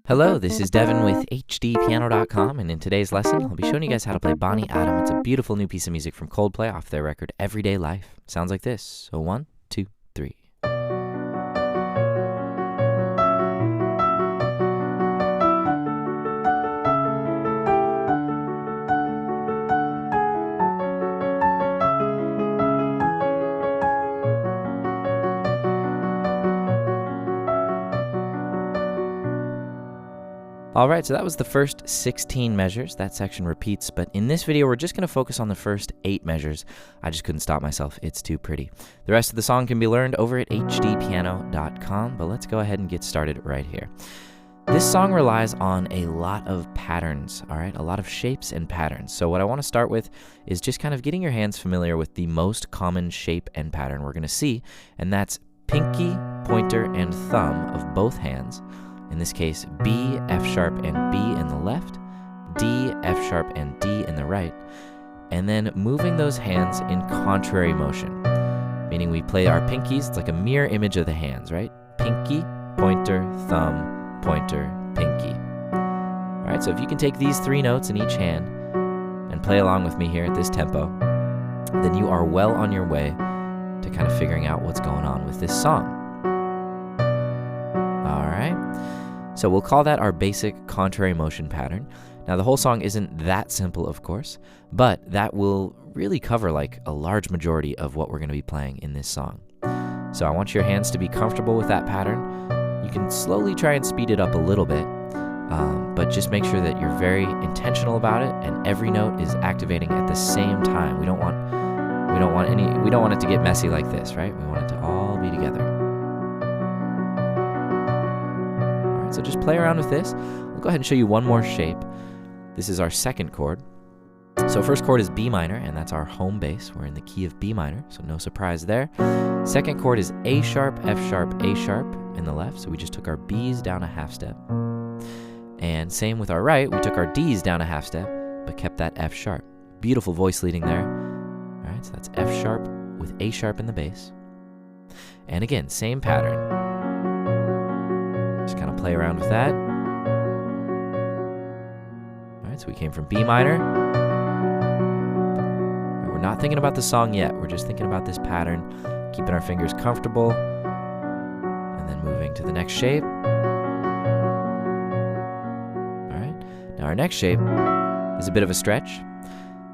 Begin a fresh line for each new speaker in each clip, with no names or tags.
Hello, this is Devon with HDpiano.com, and in today's lesson, I'll be showing you guys how to play Bani Adam. It's a beautiful new piece of music from Coldplay off their record Everyday Life. Sounds like this. So 1, 2, 3. Alright, so that was the first 16 measures. That section repeats, but in this video we're just going to focus on the first 8 measures. I just couldn't stop myself. It's too pretty. The rest of the song can be learned over at HDpiano.com, but let's go ahead and get started right here. This song relies on a lot of patterns, alright? A lot of shapes and patterns. So what I want to start with is just kind of getting your hands familiar with the most common shape and pattern we're going to see, and that's pinky, pointer, and thumb of both hands. In this case, B, F sharp, and B in the left, D, F sharp, and D in the right, and then moving those hands in contrary motion, meaning we play our pinkies. It's like a mirror image of the hands, right? Pinky, pointer, thumb, pointer, pinky. All right, so if you can take these 3 notes in each hand and play along with me here at this tempo, then you are well on your way to kind of figuring out what's going on with this song. All right. So we'll call that our basic contrary motion pattern. Now the whole song isn't that simple, of course, but that will really cover like a large majority of what we're going to be playing in this song. So I want your hands to be comfortable with that pattern. You can slowly try and speed it up a little bit, but just make sure that you're very intentional about it and every note is activating at the same time. We don't want it to get messy like this, right? We want it to all be together. So just play around with this. I'll go ahead and show you one more shape. This is our second chord. So first chord is B minor, and that's our home bass. We're in the key of B minor, so no surprise there. Second chord is A sharp, F sharp, A sharp in the left. So we just took our B's down a half step. And same with our right, we took our D's down a half step, but kept that F sharp. Beautiful voice leading there. All right, so that's F sharp with A sharp in the bass. And again, same pattern. Just kind of play around with that. All right, so we came from B minor. We're not thinking about the song yet. We're just thinking about this pattern, keeping our fingers comfortable, and then moving to the next shape. All right, now our next shape is a bit of a stretch.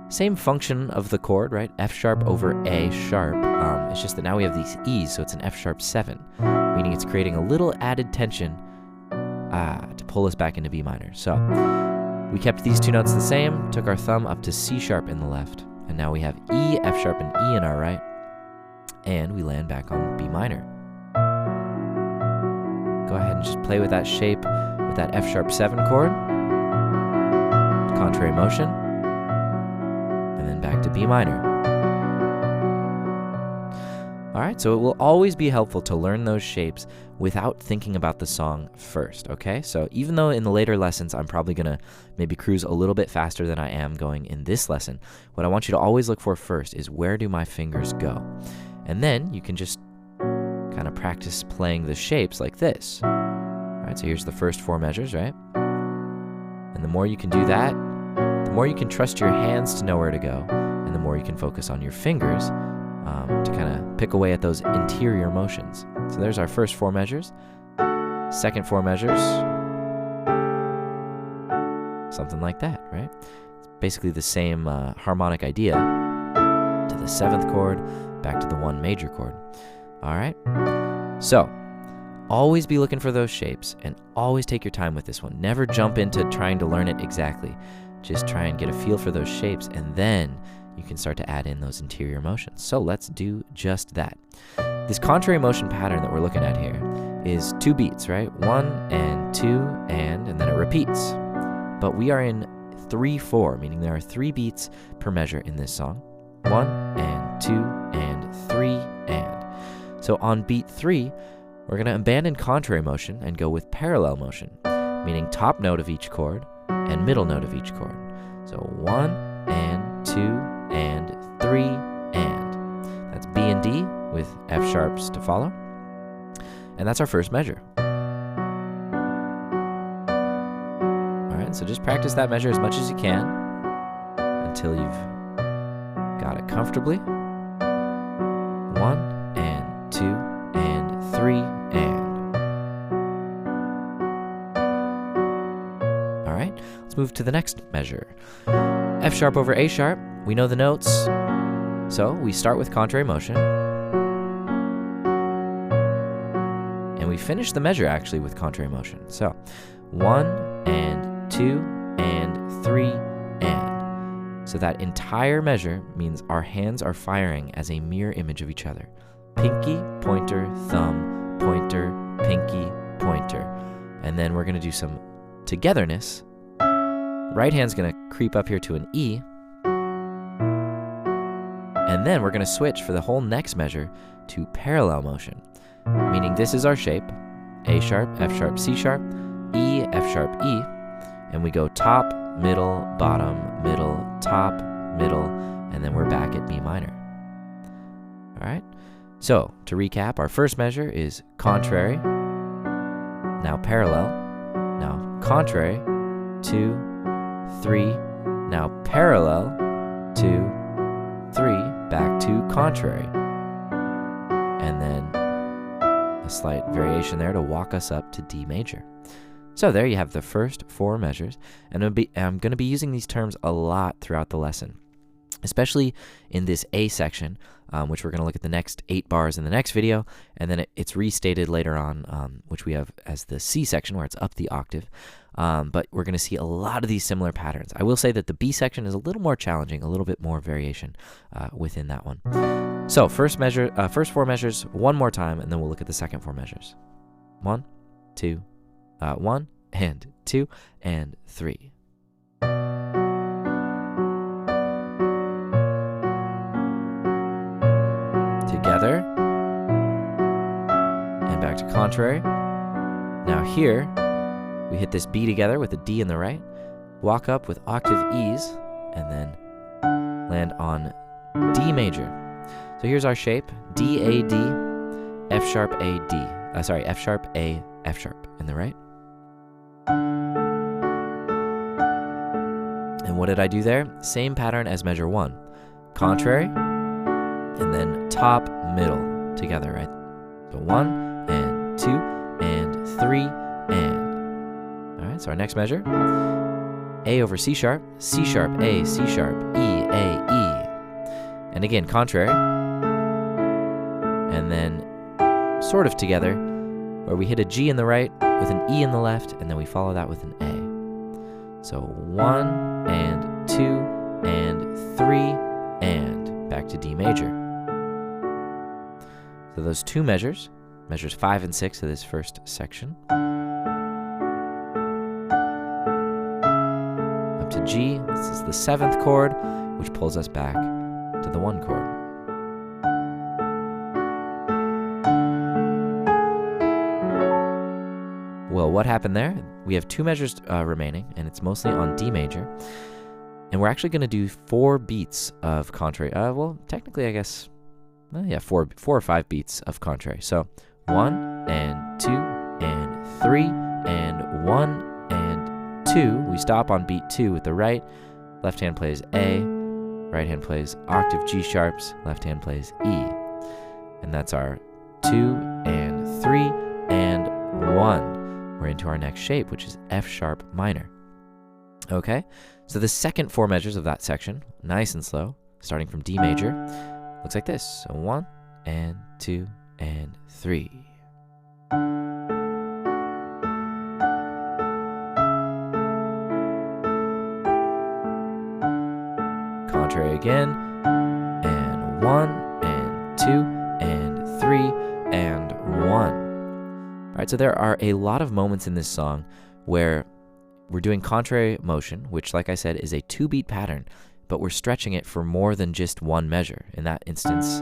Same function of the chord, right? F sharp over A sharp. It's just that now we have these E's, so it's an F sharp 7. Meaning it's creating a little added tension to pull us back into B minor. So we kept these 2 notes the same, took our thumb up to C sharp in the left, and now we have E, F sharp, and E in our right, and we land back on B minor. Go ahead and just play with that shape with that F sharp 7 chord, contrary motion, and then back to B minor. Alright, so it will always be helpful to learn those shapes without thinking about the song first, okay? So even though in the later lessons I'm probably going to maybe cruise a little bit faster than I am going in this lesson, what I want you to always look for first is where do my fingers go? And then you can just kind of practice playing the shapes like this. Alright, so here's the first 4 measures, right? And the more you can do that, the more you can trust your hands to know where to go, and the more you can focus on your fingers to kind of pick away at those interior motions. So there's our first 4 measures. Second 4 measures. Something like that, right? It's basically the same harmonic idea to the 7th chord, back to the 1 major chord. All right? So always be looking for those shapes and always take your time with this one. Never jump into trying to learn it exactly. Just try and get a feel for those shapes, and then you can start to add in those interior motions. So let's do just that. This contrary motion pattern that we're looking at here is 2 beats, right? 1 and 2 and then it repeats. But we are in 3/4, meaning there are 3 beats per measure in this song. 1 and 2 and 3 and. So on beat 3, we're going to abandon contrary motion and go with parallel motion, meaning top note of each chord and middle note of each chord. So 1 and 2 and 3 and. That's B and D with F sharps to follow. And that's our first measure. right, so just practice that measure as much as you can until you've got it comfortably. 1 and 2 and 3 and. All right, let's move to the next measure. F sharp over A sharp. We know the notes, so we start with contrary motion. And we finish the measure actually with contrary motion. So 1 and 2 and 3 and. So that entire measure means our hands are firing as a mirror image of each other. Pinky, pointer, thumb, pointer, pinky, pointer. And then we're going to do some togetherness. Right hand's going to creep up here to an E. And then we're going to switch for the whole next measure to parallel motion. Meaning this is our shape, A sharp, F sharp, C sharp, E, F sharp, E, and we go top, middle, bottom, middle, top, middle, and then we're back at B minor. All right, so to recap, our first measure is contrary, now parallel, now contrary, 2, 3, now parallel, 2, 3, back to contrary, and then a slight variation there to walk us up to D major. So there you have the first 4 measures, and I'm going to be using these terms a lot throughout the lesson, especially in this A section, which we're going to look at the next 8 bars in the next video, and then it's restated later on, which we have as the C section, where it's up the octave. But we're going to see a lot of these similar patterns. I will say that the B section is a little more challenging, a little bit more variation within that one. So first 4 measures one more time, and then we'll look at the second 4 measures. 1, 2, 1 and 2 and 3. Together and back to contrary. Now here we hit this B together with a D in the right, walk up with octave E's, and then land on D major. So here's our shape: D, A, D, F sharp, A, D. F sharp, A, F sharp in the right. And what did I do there? Same pattern as measure 1. Contrary, and then top, middle together, right? So 1 and 2 and 3 and. All right, so our next measure, A over C sharp, A, C sharp, E, A, E. And again, contrary. And then sort of together, where we hit a G in the right with an E in the left, and then we follow that with an A. So 1 and 2 and 3 and back to D major. So those 2 measures, measures 5 and 6 of this first section. Up to G, this is the 7th chord, which pulls us back to the 1 chord. Well, what happened there? We have 2 measures remaining, and it's mostly on D major. And we're actually going to do 4 beats of contrary. Well, technically, I guess, 4 or 5 beats of contrary. So 1 and 2 and 3 and 1 and 2. We stop on beat 2 with the right. Left hand plays A. Right hand plays octave G sharps. Left hand plays E. And that's our 2 and 3 and 1. We're into our next shape, which is F sharp minor. Okay, so the second 4 measures of that section, nice and slow, starting from D major, looks like this. So 1 and 2 and 3. Contrary again, and 1 and 2 and 3 and 1. All right, so there are a lot of moments in this song where we're doing contrary motion, which, like I said, is a 2-beat pattern, but we're stretching it for more than just 1 measure. In that instance,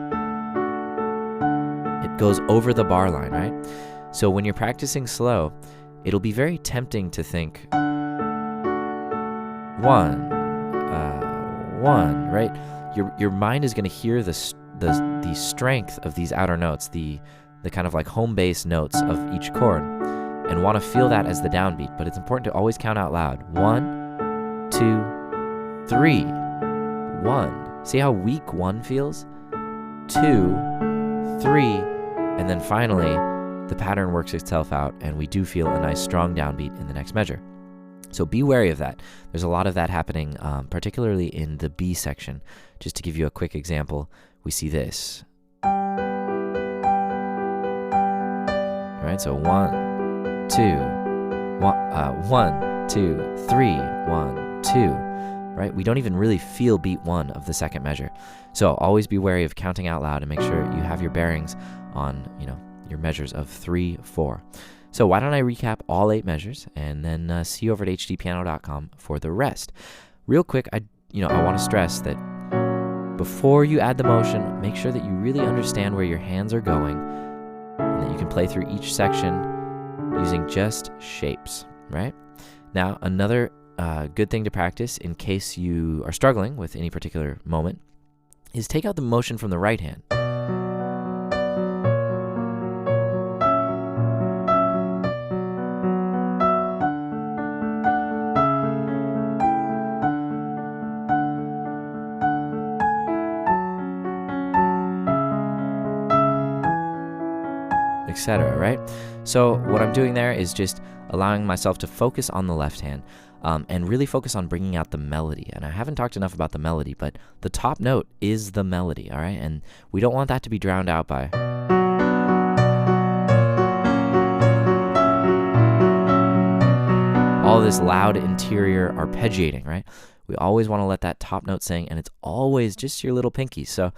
it goes over the bar line, right? So when you're practicing slow, it'll be very tempting to think 1, right? Your mind is going to hear the strength of these outer notes, the kind of like home bass notes of each chord, and want to feel that as the downbeat, but it's important to always count out loud. 1, 2, 3, 1. See how weak 1 feels? 2, 3, and then finally, the pattern works itself out, and we do feel a nice strong downbeat in the next measure. So be wary of that. There's a lot of that happening, particularly in the B section. Just to give you a quick example, we see this. All right, so 1, 2, 1, 2, 3, 1, 2. Right? We don't even really feel beat 1 of the second measure. So always be wary of counting out loud and make sure you have your bearings on, your measures of 3, 4. So why don't I recap all 8 measures and then see you over at HDpiano.com for the rest. Real quick, I want to stress that before you add the motion, make sure that you really understand where your hands are going and that you can play through each section using just shapes, right? Now, another good thing to practice in case you are struggling with any particular moment is take out the motion from the right hand. Etc. Right? So what I'm doing there is just allowing myself to focus on the left hand and really focus on bringing out the melody. And I haven't talked enough about the melody, but the top note is the melody, all right? And we don't want that to be drowned out by all this loud interior arpeggiating, right? We always want to let that top note sing, and it's always just your little pinky. So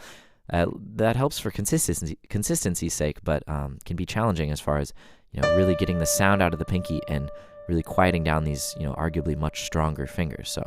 that helps for consistency's sake, but can be challenging as far as really getting the sound out of the pinky and really quieting down these arguably much stronger fingers. So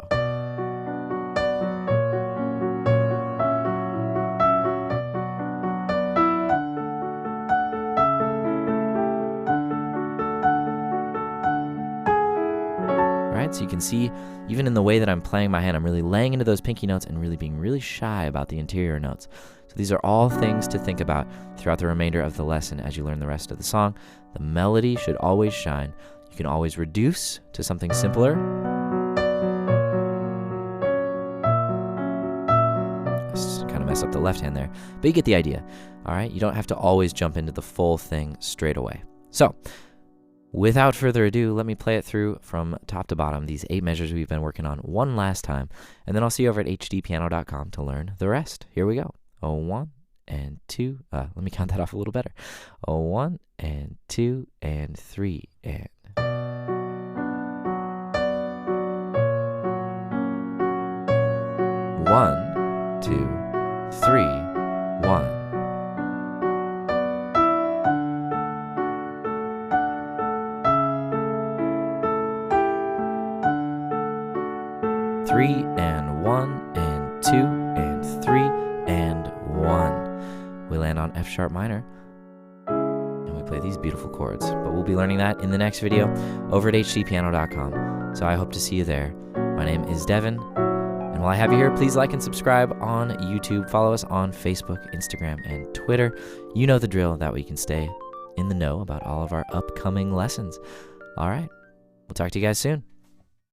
so you can see, even in the way that I'm playing my hand, I'm really laying into those pinky notes and really being really shy about the interior notes. So these are all things to think about throughout the remainder of the lesson as you learn the rest of the song. The melody should always shine. You can always reduce to something simpler. Just kind of mess up the left hand there, but you get the idea. All right, you don't have to always jump into the full thing straight away. So without further ado, let me play it through from top to bottom, these 8 measures we've been working on one last time, and then I'll see you over at HDpiano.com to learn the rest. Here we go. 1 and 2. Let me count that off a little better. 1 and 2 and 3 and 1, 2, 3, 1. 3 and 1 and 2 and 3 and 1. We land on F sharp minor and we play these beautiful chords. But we'll be learning that in the next video over at HDpiano.com. So I hope to see you there. My name is Devon. And while I have you here, please like and subscribe on YouTube. Follow us on Facebook, Instagram, and Twitter. You know the drill, that way you can stay in the know about all of our upcoming lessons. All right. We'll talk to you guys soon.